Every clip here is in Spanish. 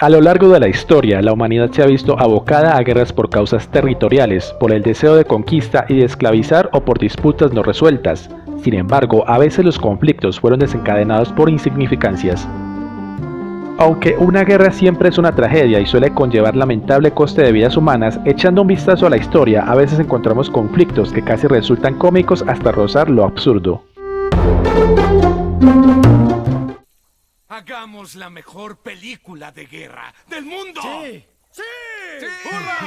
A lo largo de la historia, la humanidad se ha visto abocada a guerras por causas territoriales, por el deseo de conquista y de esclavizar o por disputas no resueltas. Sin embargo, a veces los conflictos fueron desencadenados por insignificancias. Aunque una guerra siempre es una tragedia y suele conllevar lamentable coste de vidas humanas, echando un vistazo a la historia, a veces encontramos conflictos que casi resultan cómicos hasta rozar lo absurdo. Hagamos la mejor película de guerra del mundo. ¡Sí! ¡Sí! ¡Sí! ¡Hurra!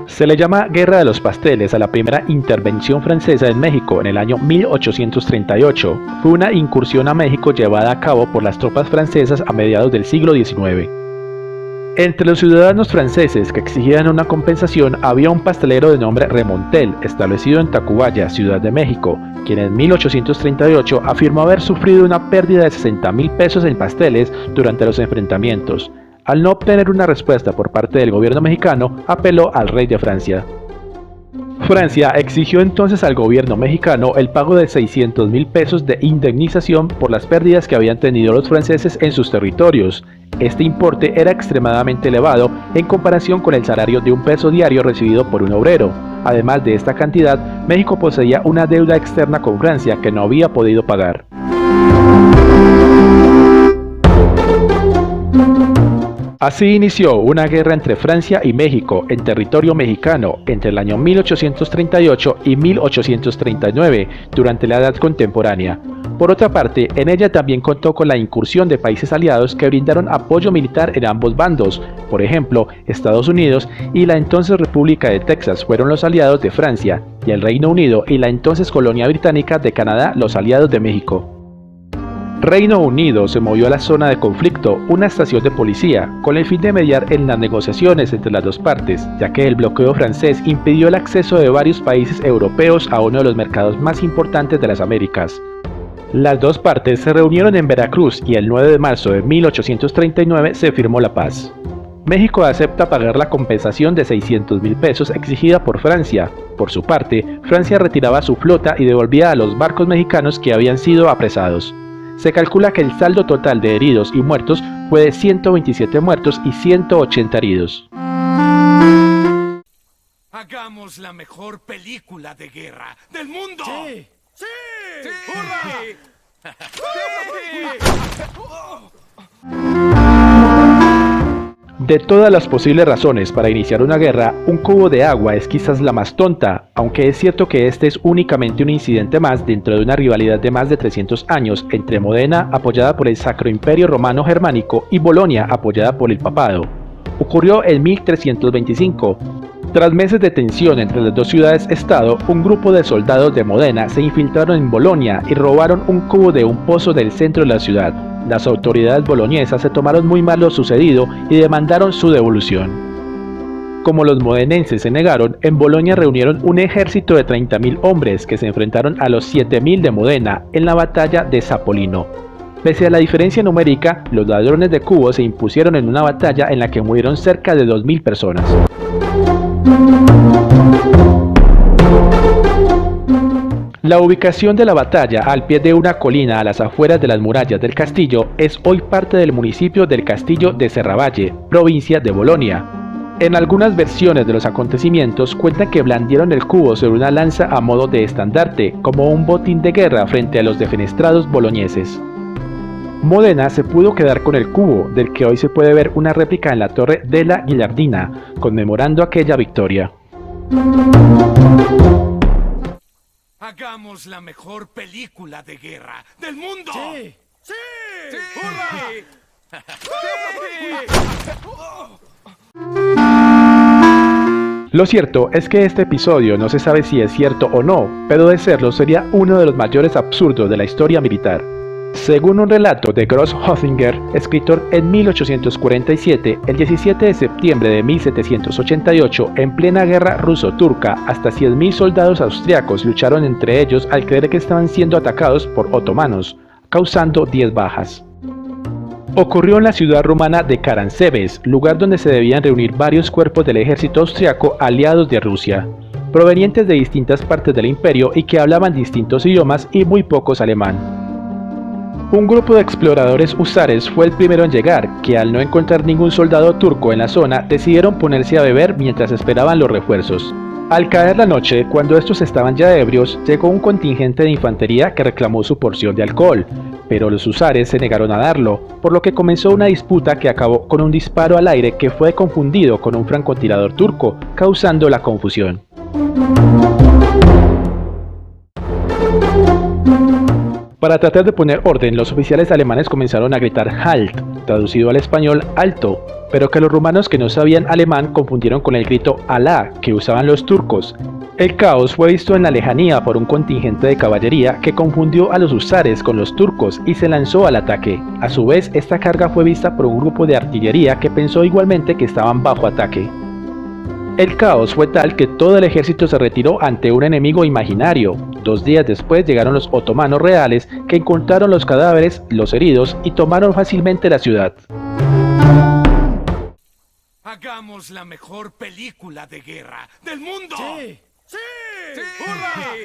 Se le llama Guerra de los Pasteles a la primera intervención francesa en México en el año 1838. Fue una incursión a México llevada a cabo por las tropas francesas a mediados del siglo XIX. Entre los ciudadanos franceses que exigían una compensación había un pastelero de nombre Remontel, establecido en Tacubaya, Ciudad de México, quien en 1838 afirmó haber sufrido una pérdida de 60,000 pesos en pasteles durante los enfrentamientos. Al no obtener una respuesta por parte del gobierno mexicano, apeló al rey de Francia. Francia exigió entonces al gobierno mexicano el pago de 600,000 pesos de indemnización por las pérdidas que habían tenido los franceses en sus territorios. Este importe era extremadamente elevado en comparación con el salario de $1 diario recibido por un obrero. Además de esta cantidad, México poseía una deuda externa con Francia que no había podido pagar. Así inició una guerra entre Francia y México en territorio mexicano entre el año 1838 y 1839, durante la Edad Contemporánea. Por otra parte, en ella también contó con la incursión de países aliados que brindaron apoyo militar en ambos bandos. Por ejemplo, Estados Unidos y la entonces República de Texas fueron los aliados de Francia, y el Reino Unido y la entonces colonia británica de Canadá los aliados de México. Reino Unido se movió a la zona de conflicto, una estación de policía, con el fin de mediar en las negociaciones entre las dos partes, ya que el bloqueo francés impidió el acceso de varios países europeos a uno de los mercados más importantes de las Américas. Las dos partes se reunieron en Veracruz y el 9 de marzo de 1839 se firmó la paz. México acepta pagar la compensación de 600,000 pesos exigida por Francia. Por su parte, Francia retiraba su flota y devolvía a los barcos mexicanos que habían sido apresados. Se calcula que el saldo total de heridos y muertos fue de 127 muertos y 180 heridos. Hagamos la mejor película de guerra del mundo. ¡Sí! ¡Sí! ¡Sí! ¡Hurra! De todas las posibles razones para iniciar una guerra, un cubo de agua es quizás la más tonta, aunque es cierto que este es únicamente un incidente más dentro de una rivalidad de más de 300 años entre Modena, apoyada por el Sacro Imperio Romano Germánico, y Bolonia, apoyada por el Papado. Ocurrió en 1325. Tras meses de tensión entre las dos ciudades-estado, un grupo de soldados de Modena se infiltraron en Bolonia y robaron un cubo de un pozo del centro de la ciudad. Las autoridades boloñesas se tomaron muy mal lo sucedido y demandaron su devolución. Como los modenenses se negaron, en Bolonia reunieron un ejército de 30,000 hombres que se enfrentaron a los 7,000 de Modena en la batalla de Zapolino. Pese a la diferencia numérica, los ladrones de cubos se impusieron en una batalla en la que murieron cerca de 2,000 personas. La ubicación de la batalla al pie de una colina a las afueras de las murallas del castillo es hoy parte del municipio del Castillo de Serravalle, provincia de Bolonia. En algunas versiones de los acontecimientos cuentan que blandieron el cubo sobre una lanza a modo de estandarte, como un botín de guerra frente a los defenestrados boloñeses. Modena se pudo quedar con el cubo, del que hoy se puede ver una réplica en la Torre della Ghigliardina, conmemorando aquella victoria. Hagamos la mejor película de guerra del mundo. ¡Sí! ¡Sí! ¡Sí! ¡Hurra! Lo cierto es que este episodio no se sabe si es cierto o no, pero de serlo sería uno de los mayores absurdos de la historia militar. Según un relato de Gross-Hotzinger, escritor en 1847, el 17 de septiembre de 1788, en plena guerra ruso-turca, hasta 100,000 soldados austriacos lucharon entre ellos al creer que estaban siendo atacados por otomanos, causando 10 bajas. Ocurrió en la ciudad rumana de Karansebes, lugar donde se debían reunir varios cuerpos del ejército austriaco aliados de Rusia. provenientes de distintas partes del imperio y que hablaban distintos idiomas y muy pocos alemán. Un grupo de exploradores húsares fue el primero en llegar, que al no encontrar ningún soldado turco en la zona, decidieron ponerse a beber mientras esperaban los refuerzos. Al caer la noche, cuando estos estaban ya ebrios, llegó un contingente de infantería que reclamó su porción de alcohol, pero los húsares se negaron a darlo, por lo que comenzó una disputa que acabó con un disparo al aire que fue confundido con un francotirador turco, causando la confusión. Para tratar de poner orden, los oficiales alemanes comenzaron a gritar "Halt", traducido al español "alto", pero que los rumanos que no sabían alemán confundieron con el grito "Alá", que usaban los turcos. El caos fue visto en la lejanía por un contingente de caballería que confundió a los húsares con los turcos y se lanzó al ataque. A su vez, esta carga fue vista por un grupo de artillería que pensó igualmente que estaban bajo ataque. El caos fue tal que todo el ejército se retiró ante un enemigo imaginario. 2 días después llegaron los otomanos reales, que encontraron los cadáveres, los heridos y tomaron fácilmente la ciudad. Hagamos la mejor película de guerra del mundo. Sí. Sí. Sí. ¡Hurra!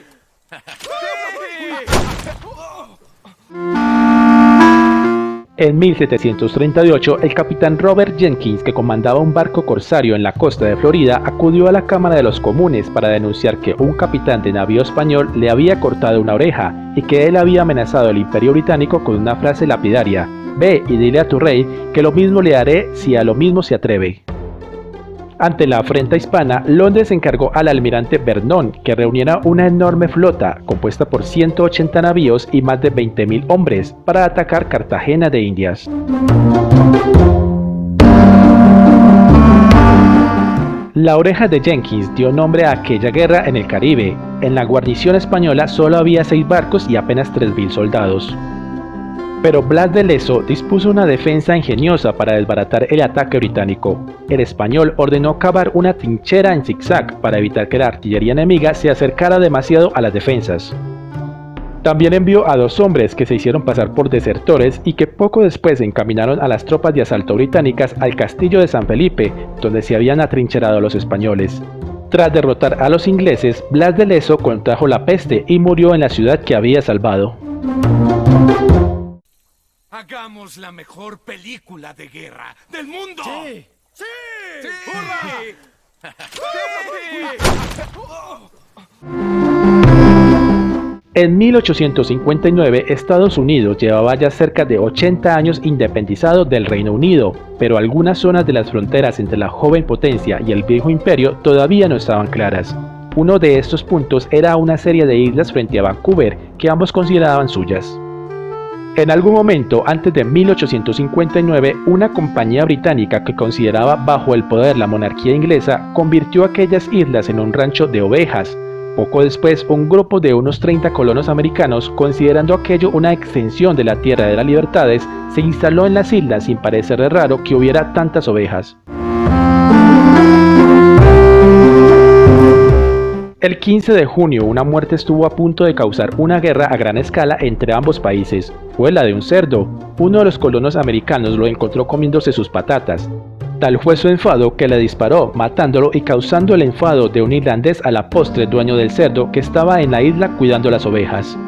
En 1738, el capitán Robert Jenkins, que comandaba un barco corsario en la costa de Florida, acudió a la Cámara de los Comunes para denunciar que un capitán de navío español le había cortado una oreja y que él había amenazado al Imperio Británico con una frase lapidaria: "Ve y dile a tu rey que lo mismo le haré si a lo mismo se atreve". Ante la afrenta hispana, Londres encargó al almirante Vernon que reuniera una enorme flota, compuesta por 180 navíos y más de 20.000 hombres, para atacar Cartagena de Indias. La oreja de Jenkins dio nombre a aquella guerra en el Caribe. En la guarnición española solo había 6 barcos y apenas 3.000 soldados. Pero Blas de Lezo dispuso una defensa ingeniosa para desbaratar el ataque británico. El español ordenó cavar una trinchera en zigzag para evitar que la artillería enemiga se acercara demasiado a las defensas. También envió a 2 hombres que se hicieron pasar por desertores y que poco después encaminaron a las tropas de asalto británicas al castillo de San Felipe, donde se habían atrincherado los españoles. Tras derrotar a los ingleses, Blas de Lezo contrajo la peste y murió en la ciudad que había salvado. Hagamos la mejor película de guerra del mundo. Sí. Sí. Sí. ¡Hurra! En 1859, Estados Unidos llevaba ya cerca de 80 años independizado del Reino Unido, pero algunas zonas de las fronteras entre la joven potencia y el viejo imperio todavía no estaban claras. Uno de estos puntos era una serie de islas frente a Vancouver, que ambos consideraban suyas. En algún momento antes de 1859, una compañía británica que consideraba bajo el poder la monarquía inglesa convirtió aquellas islas en un rancho de ovejas. Poco después, un grupo de unos 30 colonos americanos, considerando aquello una extensión de la Tierra de las Libertades, se instaló en las islas sin parecerle raro que hubiera tantas ovejas. El 15 de junio, una muerte estuvo a punto de causar una guerra a gran escala entre ambos países. Fue la de un cerdo. Uno de los colonos americanos lo encontró comiéndose sus patatas. Tal fue su enfado que le disparó, matándolo y causando el enfado de un irlandés a la postre dueño del cerdo que estaba en la isla cuidando las ovejas.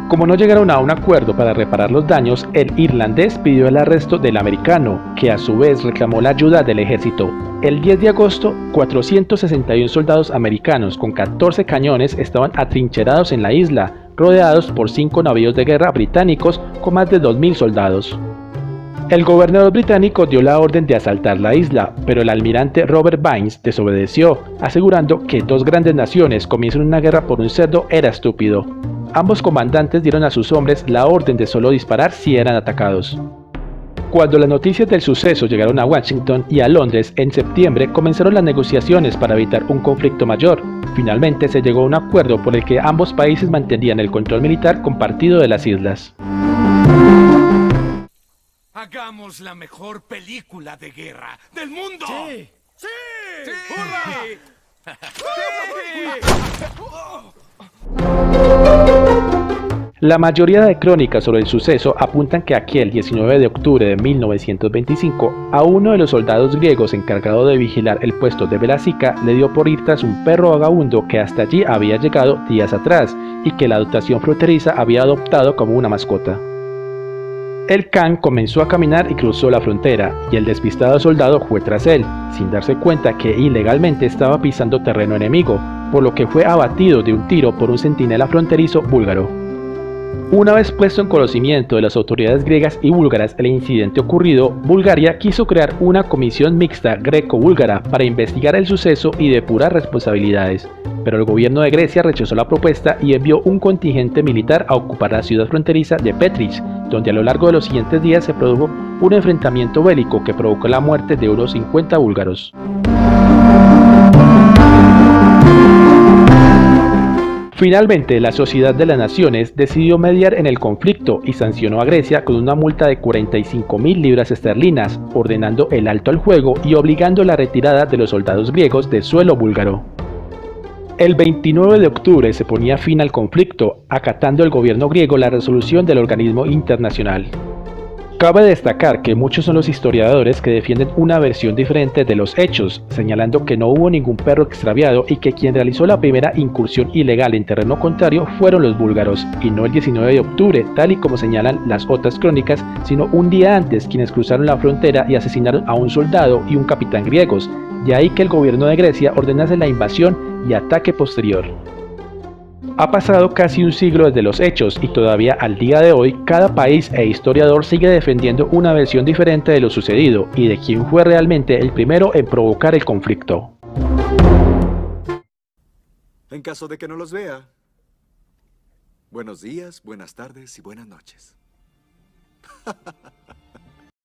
Como no llegaron a un acuerdo para reparar los daños, el irlandés pidió el arresto del americano, que a su vez reclamó la ayuda del ejército. El 10 de agosto, 461 soldados americanos con 14 cañones estaban atrincherados en la isla, rodeados por 5 navíos de guerra británicos con más de 2.000 soldados. El gobernador británico dio la orden de asaltar la isla, pero el almirante Robert Baines desobedeció, asegurando que 2 grandes naciones comiencen una guerra por un cerdo era estúpido. Ambos comandantes dieron a sus hombres la orden de solo disparar si eran atacados. Cuando las noticias del suceso llegaron a Washington y a Londres en septiembre, comenzaron las negociaciones para evitar un conflicto mayor. Finalmente se llegó a un acuerdo por el que ambos países mantenían el control militar compartido de las islas. Hagamos la mejor película de guerra del mundo. Sí. Sí. Sí. ¡Hurra! La mayoría de crónicas sobre el suceso apuntan que aquel 19 de octubre de 1925, a uno de los soldados griegos encargado de vigilar el puesto de Velasica le dio por ir tras un perro vagabundo que hasta allí había llegado días atrás y que la dotación fronteriza había adoptado como una mascota. El can comenzó a caminar y cruzó la frontera, y el despistado soldado fue tras él, sin darse cuenta que ilegalmente estaba pisando terreno enemigo, por lo que fue abatido de un tiro por un centinela fronterizo búlgaro. Una vez puesto en conocimiento de las autoridades griegas y búlgaras el incidente ocurrido, Bulgaria quiso crear una comisión mixta greco-búlgara para investigar el suceso y depurar responsabilidades, pero el gobierno de Grecia rechazó la propuesta y envió un contingente militar a ocupar la ciudad fronteriza de Petrich, donde a lo largo de los siguientes días se produjo un enfrentamiento bélico que provocó la muerte de unos 50 búlgaros. Finalmente, la Sociedad de las Naciones decidió mediar en el conflicto y sancionó a Grecia con una multa de 45.000 libras esterlinas, ordenando el alto al fuego y obligando la retirada de los soldados griegos de suelo búlgaro. El 29 de octubre se ponía fin al conflicto, acatando el gobierno griego la resolución del organismo internacional. Cabe destacar que muchos son los historiadores que defienden una versión diferente de los hechos, señalando que no hubo ningún perro extraviado y que quien realizó la primera incursión ilegal en terreno contrario fueron los búlgaros, y no el 19 de octubre, tal y como señalan las otras crónicas, sino un día antes quienes cruzaron la frontera y asesinaron a un soldado y un capitán griegos, de ahí que el gobierno de Grecia ordenase la invasión y ataque posterior. Ha pasado casi un siglo desde los hechos y todavía al día de hoy cada país e historiador sigue defendiendo una versión diferente de lo sucedido y de quién fue realmente el primero en provocar el conflicto. En caso de que no los vea, buenos días, buenas tardes y buenas noches.